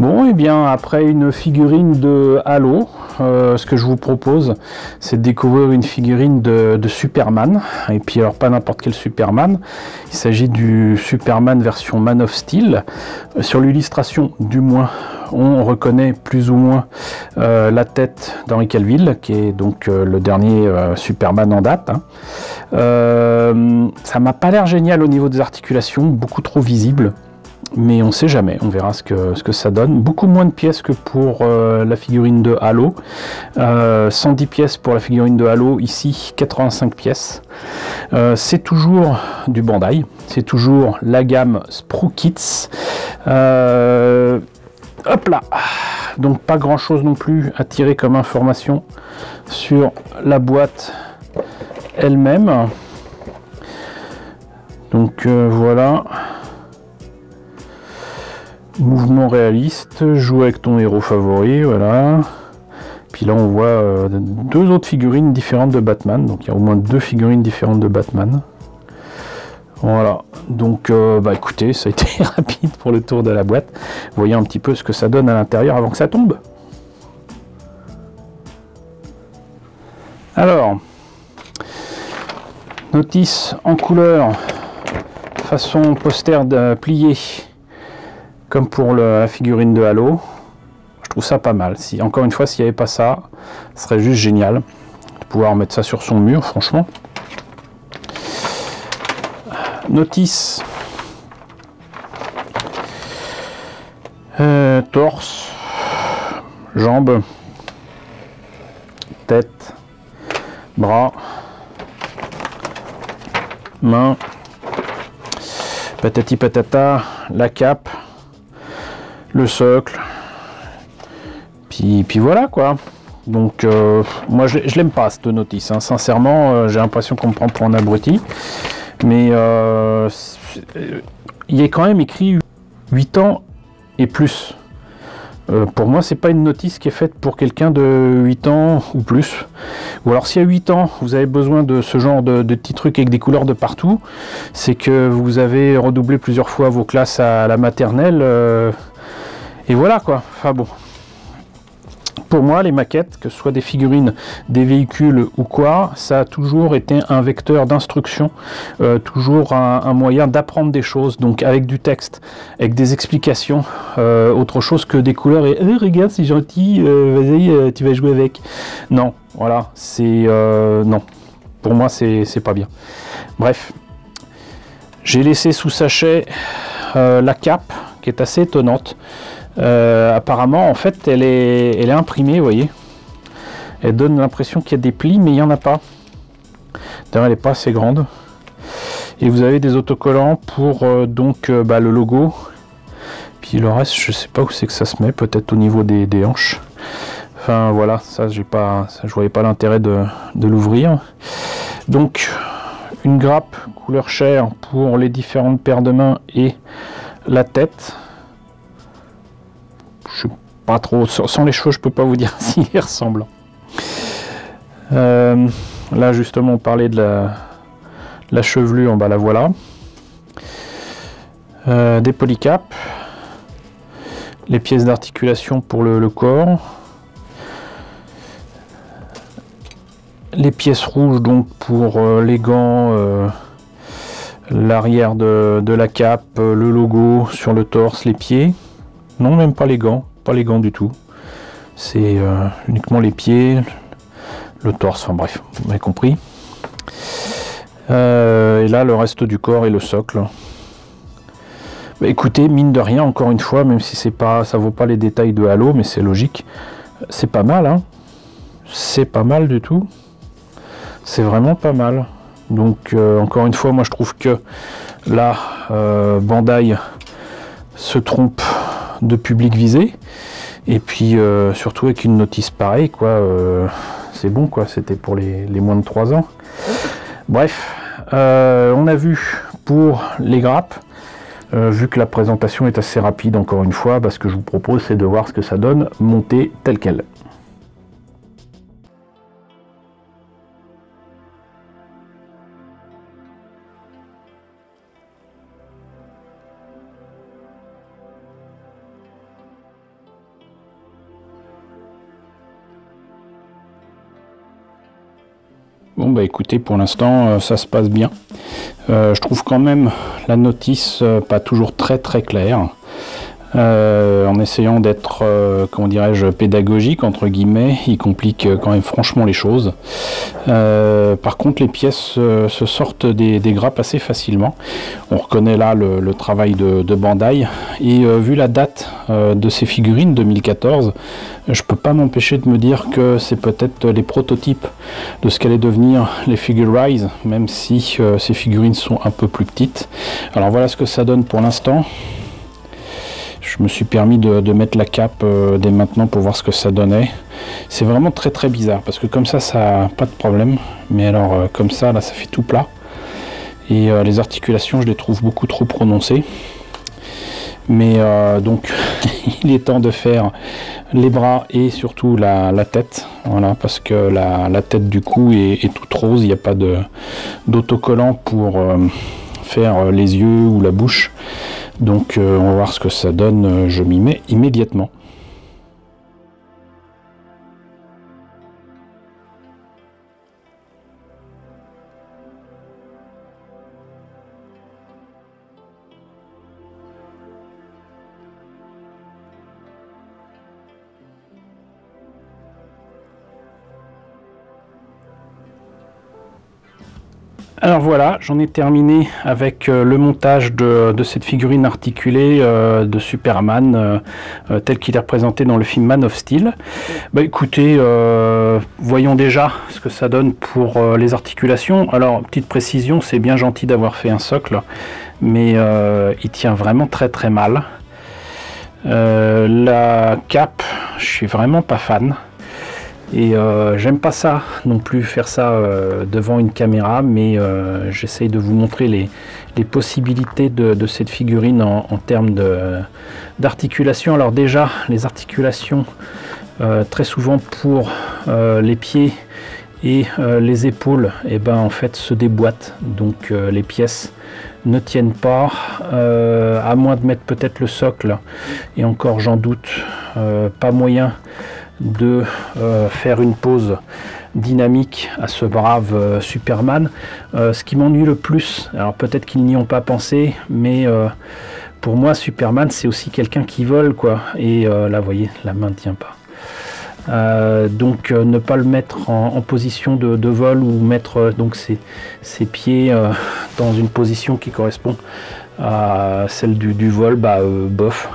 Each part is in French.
Bon, et bien après une figurine de Halo, ce que je vous propose, c'est de découvrir une figurine de Superman. Et puis alors pas n'importe quel Superman, il s'agit du Superman version Man of Steel. Sur l'illustration, du moins, on reconnaît plus ou moins la tête d'Henry Cavill, qui est donc le dernier Superman en date. Ça m'a pas l'air génial au niveau des articulations, beaucoup trop visible. Mais on sait jamais, on verra ce que ça donne. Beaucoup moins de pièces que pour la figurine de Halo. 110 pièces pour la figurine de Halo, ici 85 pièces. C'est toujours du Bandai, c'est toujours la gamme Sprue Kits. Hop là. Donc pas grand chose non plus à tirer comme information sur la boîte elle-même. Donc voilà. Mouvement réaliste, joue avec ton héros favori, voilà. Puis là on voit deux autres figurines différentes de Batman, donc il y a au moins deux figurines différentes de Batman. Voilà, donc bah écoutez, ça a été rapide pour le tour de la boîte. Voyez un petit peu ce que ça donne à l'intérieur avant que ça tombe. Alors, notice en couleur, façon poster plié. Comme pour la figurine de Halo, je trouve ça pas mal. Si, encore une fois, s'il n'y avait pas ça, ce serait juste génial de pouvoir mettre ça sur son mur, franchement. Notice. Torse, jambes, tête, bras, mains, patati patata, la cape, le socle, puis voilà quoi. Donc moi je l'aime pas cette notice, hein. Sincèrement j'ai l'impression qu'on me prend pour un abruti, mais il est quand même écrit 8 ans et plus. Pour moi c'est pas une notice qui est faite pour quelqu'un de 8 ans ou plus, ou alors s'il y a 8 ans vous avez besoin de ce genre de petits trucs avec des couleurs de partout, c'est que vous avez redoublé plusieurs fois vos classes à la maternelle, et voilà quoi. Enfin bon, pour moi les maquettes, que ce soit des figurines, des véhicules ou quoi, ça a toujours été un vecteur d'instruction, toujours un moyen d'apprendre des choses, donc avec du texte, avec des explications, autre chose que des couleurs et regarde c'est gentil, vas-y tu vas jouer avec. Non, voilà, c'est non, pour moi c'est pas bien. Bref, j'ai laissé sous sachet la cape qui est assez étonnante. Apparemment en fait elle est imprimée, vous voyez, elle donne l'impression qu'il y a des plis mais il n'y en a pas. D'ailleurs elle n'est pas assez grande, et vous avez des autocollants pour donc le logo, puis le reste je sais pas où c'est que ça se met, peut-être au niveau des hanches. Enfin voilà, ça je voyais pas l'intérêt de l'ouvrir. Donc une grappe couleur chair pour les différentes paires de mains et la tête. Je sais pas trop, sans les cheveux je peux pas vous dire s'il est ressemblant. Là justement on parlait de la chevelure, bah la voilà. Des polycapes, les pièces d'articulation pour le corps, les pièces rouges donc pour les gants, l'arrière de la cape, le logo sur le torse, les pieds. Non, même pas les gants du tout. C'est uniquement les pieds, le torse, enfin bref, vous m'avez compris. Et là, le reste du corps et le socle. Bah, écoutez, mine de rien, encore une fois, même si c'est pas, ça vaut pas les détails de Halo, mais c'est logique, c'est pas mal, hein. C'est pas mal du tout. C'est vraiment pas mal. Donc, encore une fois, moi je trouve que là, Bandai se trompe de public visé, et puis surtout avec une notice pareille quoi, c'est bon quoi, c'était pour les moins de 3 ans. Bref, on a vu pour les grappes, vu que la présentation est assez rapide encore une fois, ce que je vous propose c'est de voir ce que ça donne monté tel quel. Bon bah écoutez, pour l'instant ça se passe bien. Je trouve quand même la notice pas toujours très claire. En essayant d'être, comment dirais-je, pédagogique entre guillemets, il complique quand même franchement les choses. Par contre, les pièces se sortent des grappes assez facilement. On reconnaît là le travail de Bandai, et vu la date de ces figurines 2014, je peux pas m'empêcher de me dire que c'est peut-être les prototypes de ce qu'allaient devenir les Figure-Rise, même si ces figurines sont un peu plus petites. Alors voilà ce que ça donne pour l'instant. Je me suis permis de mettre la cape dès maintenant pour voir ce que ça donnait. C'est vraiment très bizarre, parce que comme ça n'a pas de problème, mais alors comme ça, là, ça fait tout plat. Et les articulations, je les trouve beaucoup trop prononcées. Mais donc, il est temps de faire les bras et surtout la tête. Voilà, parce que la tête du cou est toute rose, il n'y a pas d'autocollant pour faire les yeux ou la bouche. Donc on va voir ce que ça donne, je m'y mets immédiatement. Alors voilà, j'en ai terminé avec le montage de cette figurine articulée de Superman tel qu'il est représenté dans le film Man of Steel. Bah écoutez, voyons déjà ce que ça donne pour les articulations. Alors petite précision, c'est bien gentil d'avoir fait un socle, mais il tient vraiment très mal. La cape, je suis vraiment pas fan. Et j'aime pas ça non plus, faire ça devant une caméra, mais j'essaye de vous montrer les possibilités de cette figurine en termes d'articulation. Alors déjà, les articulations, très souvent pour les pieds et les épaules, et ben en fait se déboîtent, donc les pièces ne tiennent pas, à moins de mettre peut-être le socle, et encore j'en doute, pas moyen de faire une pose dynamique à ce brave Superman. Ce qui m'ennuie le plus, alors peut-être qu'ils n'y ont pas pensé, mais pour moi Superman c'est aussi quelqu'un qui vole, quoi, et là vous voyez, la main ne tient pas. Donc ne pas le mettre en position de vol, ou mettre donc ses pieds dans une position qui correspond à celle du vol, bah bof.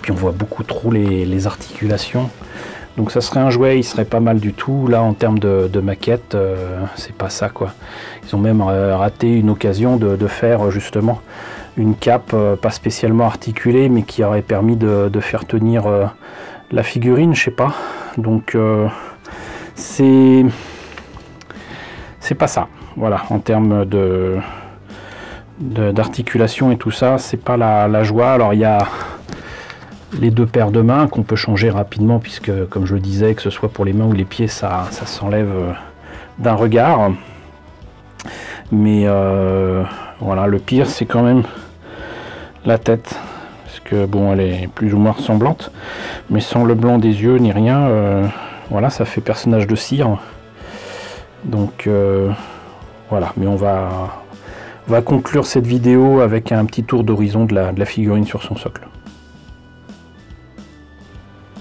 Puis on voit beaucoup trop les articulations, donc ça serait un jouet, il serait pas mal du tout. Là en termes de maquette, c'est pas ça, quoi. Ils ont même raté une occasion de faire justement une cape pas spécialement articulée, mais qui aurait permis de faire tenir la figurine, je sais pas. Donc c'est pas ça, voilà, en termes d'articulation et tout ça, c'est pas la joie. Alors il y a les deux paires de mains qu'on peut changer rapidement, puisque comme je le disais, que ce soit pour les mains ou les pieds, ça s'enlève d'un regard. Mais voilà, le pire c'est quand même la tête, parce que bon, elle est plus ou moins ressemblante, mais sans le blanc des yeux ni rien, voilà, ça fait personnage de cire. Donc voilà, mais on va conclure cette vidéo avec un petit tour d'horizon de la figurine sur son socle.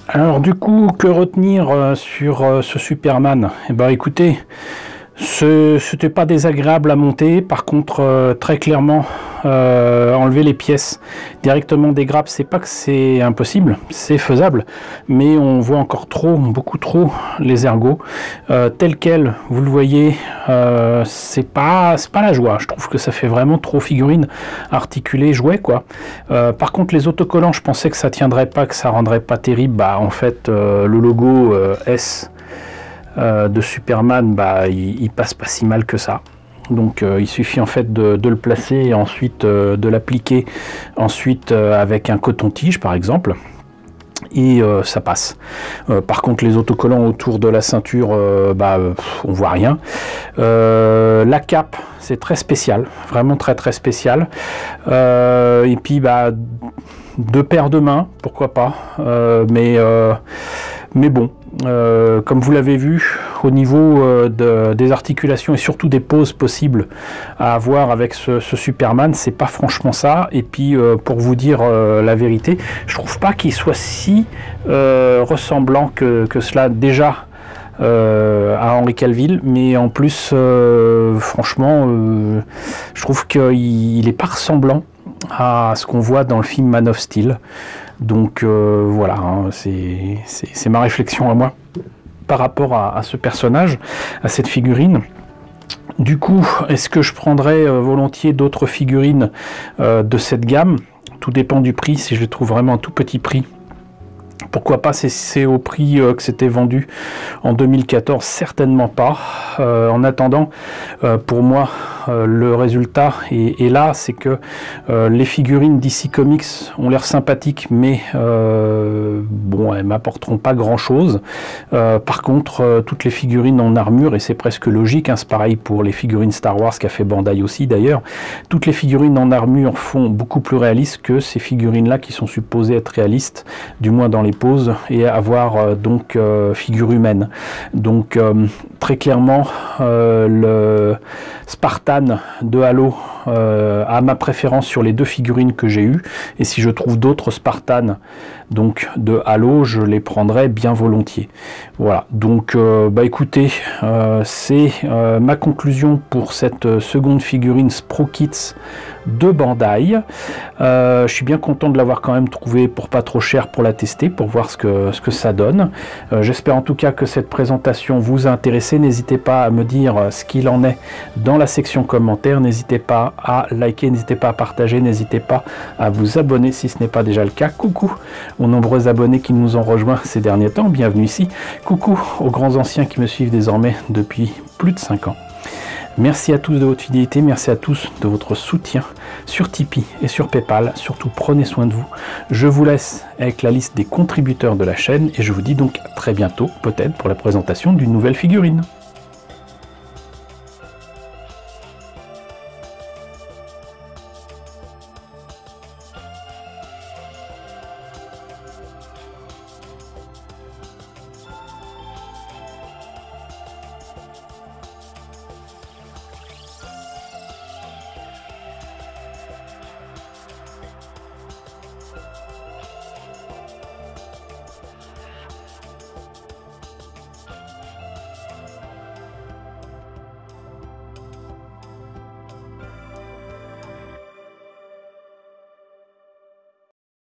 Alors du coup, que retenir sur ce Superman? Eh ben écoutez, c'était pas désagréable à monter. Par contre, très clairement, enlever les pièces directement des grappes, c'est pas que c'est impossible, c'est faisable, mais on voit encore beaucoup trop les ergots tel quel, vous le voyez. C'est pas la joie. Je trouve que ça fait vraiment trop figurine articulée, jouet, quoi. Par contre, les autocollants, je pensais que ça tiendrait pas, que ça rendrait pas terrible. Bah en fait, le logo S de Superman, bah il passe pas si mal que ça. Donc il suffit en fait de le placer, et ensuite de l'appliquer ensuite avec un coton-tige par exemple, et ça passe. Par contre, les autocollants autour de la ceinture, on voit rien. La cape, c'est très spécial, vraiment très spécial. Et puis bah deux paires de mains, pourquoi pas, mais Mais bon, comme vous l'avez vu, au niveau des articulations et surtout des poses possibles à avoir avec ce Superman, c'est pas franchement ça. Et puis, pour vous dire la vérité, je trouve pas qu'il soit si ressemblant que cela déjà à Henry Cavill, mais en plus, franchement, je trouve qu'il n'est pas ressemblant à ce qu'on voit dans le film Man of Steel. Donc voilà, hein, c'est ma réflexion à moi par rapport à ce personnage, à cette figurine. Du coup, est-ce que je prendrais volontiers d'autres figurines de cette gamme? Tout dépend du prix. Si je les trouve vraiment à tout petit prix, pourquoi pas? C'est au prix que c'était vendu en 2014, certainement pas. En attendant, pour moi, le résultat est là, c'est que les figurines DC Comics ont l'air sympathiques, mais bon, elles m'apporteront pas grand chose. Par contre, toutes les figurines en armure, et c'est presque logique, hein, c'est pareil pour les figurines Star Wars qu'a fait Bandai aussi d'ailleurs, toutes les figurines en armure font beaucoup plus réalistes que ces figurines là qui sont supposées être réalistes, du moins dans les poses, et avoir donc figure humaine. Donc très clairement, le Spartan de Halo a ma préférence sur les deux figurines que j'ai eues, et si je trouve d'autres Spartan donc de Halo, je les prendrai bien volontiers. Voilà, donc bah écoutez, c'est ma conclusion pour cette seconde figurine Spro Kits de Bandai. Je suis bien content de l'avoir quand même trouvé pour pas trop cher pour la tester, pour voir ce que ça donne. J'espère en tout cas que cette présentation vous a intéressé. N'hésitez pas à me dire ce qu'il en est dans la section commentaires. N'hésitez pas à liker, n'hésitez pas à partager, n'hésitez pas à vous abonner si ce n'est pas déjà le cas. Coucou aux nombreux abonnés qui nous ont rejoints ces derniers temps, bienvenue ici. Coucou aux grands anciens qui me suivent désormais depuis plus de 5 ans. Merci à tous de votre fidélité, merci à tous de votre soutien sur Tipeee et sur Paypal. Surtout, prenez soin de vous. Je vous laisse avec la liste des contributeurs de la chaîne et je vous dis donc à très bientôt, peut-être pour la présentation d'une nouvelle figurine.